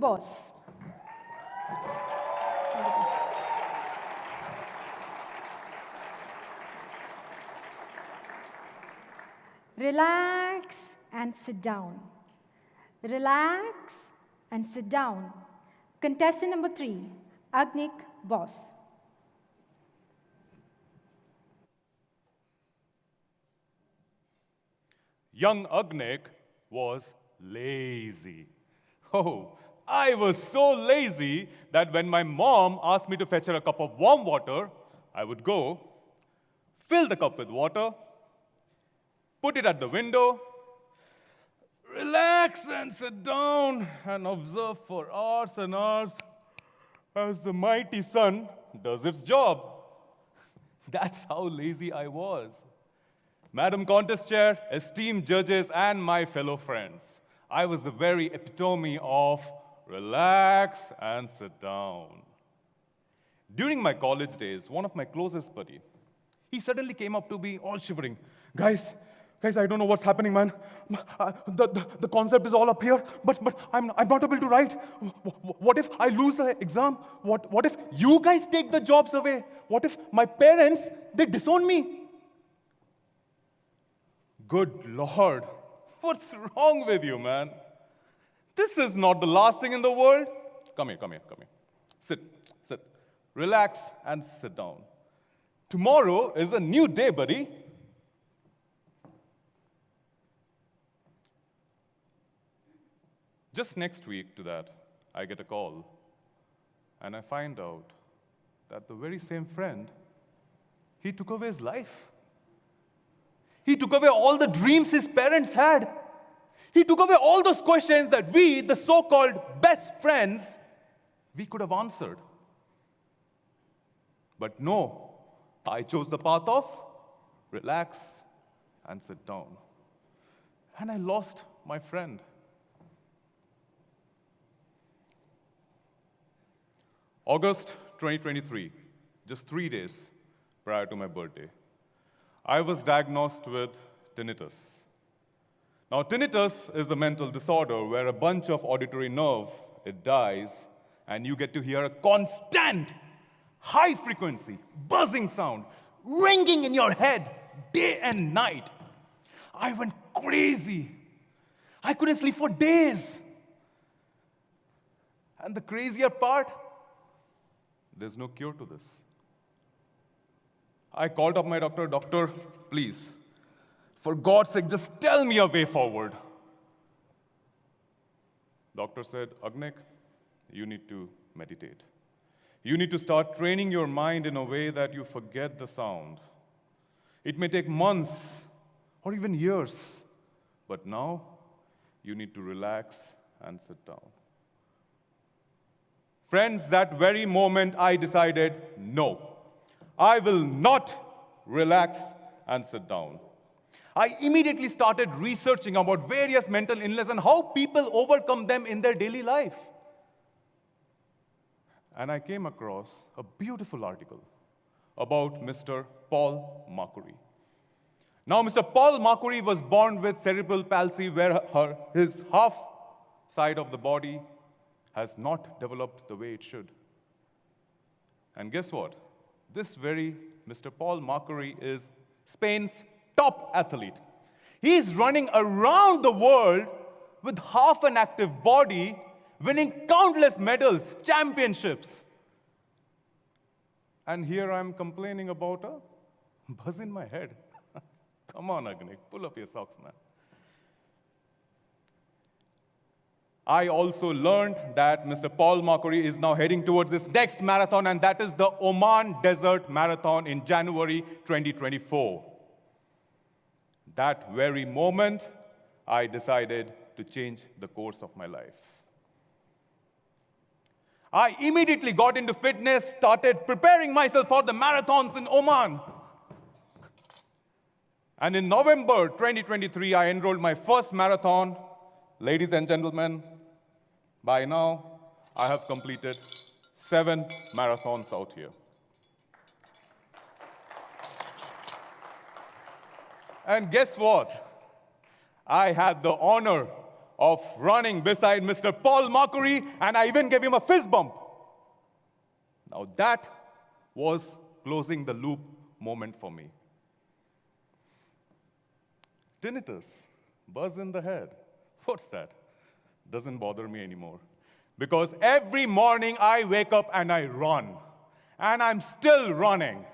boss. All the best. Relax and sit down. Relax and sit down. Contestant number 3, Agnik, boss. Young Agnik was lazy. Oh, I was so lazy that when my mom asked me to fetch her a cup of warm water, I would go, fill the cup with water, put it at the window, relax and sit down and observe for hours and hours as the mighty sun does its job. That's how lazy I was. Madam Contest Chair, esteemed judges, and my fellow friends, I was the very epitome of relax and sit down. During my college days, one of my closest buddy, he suddenly came up to me all shivering. Guys, I don't know what's happening, man. The concept is all up here, but I'm not able to write. What if I lose the exam? What if you guys take the jobs away? What if my parents, they disown me? Good Lord, what's wrong with you, man? This is not the last thing in the world. Come here. Sit. Relax and sit down. Tomorrow is a new day, buddy. Just next week to that, I get a call, and I find out that the very same friend, he took away his life. He took away all the dreams his parents had. He took away all those questions that we, the so-called best friends, we could have answered. But no, I chose the path of relax and sit down. And I lost my friend. August 2023, just 3 days prior to my birthday, I was diagnosed with tinnitus. Now, tinnitus is a mental disorder where a bunch of auditory nerve, it dies, and you get to hear a constant, high-frequency, buzzing sound, ringing in your head day and night. I went crazy. I couldn't sleep for days. And the crazier part, there's no cure to this. I called up my doctor, "Doctor, please, for God's sake, just tell me a way forward." Doctor said, "Agnik, you need to meditate. You need to start training your mind in a way that you forget the sound. It may take months or even years, but now you need to relax and sit down." Friends, that very moment I decided, no, I will not relax and sit down. I immediately started researching about various mental illness and how people overcome them in their daily life. And I came across a beautiful article about Mr. Paul Marcory. Now, Mr. Paul Marcory was born with cerebral palsy where his half side of the body has not developed the way it should. And guess what? This very Mr. Paul Marcory is Spain's top athlete. He is running around the world with half an active body, winning countless medals, championships. And here I'm complaining about a buzz in my head. Come on, Agnik, pull up your socks, man. I also learned that Mr. Paul Marcory is now heading towards his next marathon, and that is the Oman Desert Marathon in January 2024. That very moment, I decided to change the course of my life. I immediately got into fitness, started preparing myself for the marathons in Oman. And in November 2023, I enrolled my first marathon. Ladies and gentlemen, by now, I have completed 7 marathons out here. And guess what? I had the honor of running beside Mr. Paul Marcury, and I even gave him a fist bump. Now that was closing the loop moment for me. Tinnitus, buzz in the head. What's that? Doesn't bother me anymore. Because every morning I wake up and I run. And I'm still running.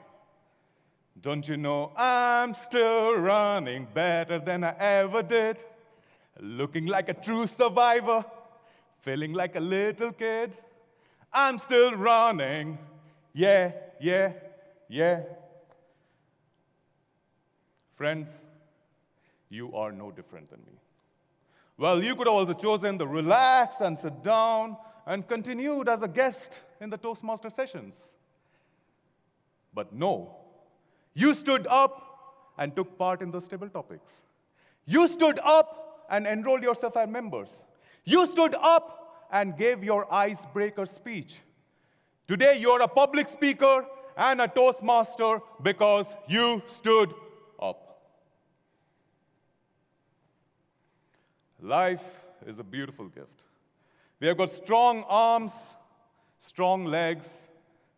Don't you know I'm still running better than I ever did? Looking like a true survivor, feeling like a little kid. I'm still running. Yeah, yeah, yeah. Friends, you are no different than me. Well, you could have also chosen to relax and sit down and continued as a guest in the Toastmaster sessions. But no, you stood up and took part in those table topics. You stood up and enrolled yourself as members. You stood up and gave your icebreaker speech. Today, you're a public speaker and a Toastmaster because you stood up. Life is a beautiful gift. We have got strong arms, strong legs,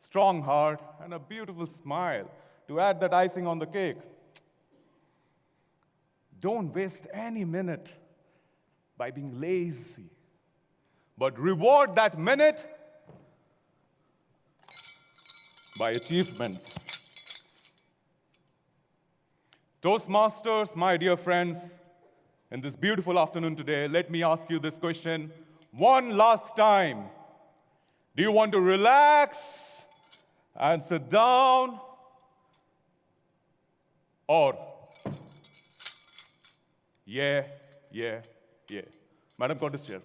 strong heart, and a beautiful smile to add that icing on the cake. Don't waste any minute by being lazy, but reward that minute by achievements. Toastmasters, my dear friends, in this beautiful afternoon today, let me ask you this question one last time. Do you want to relax and sit down? Or, yeah. Madam Contest Chair.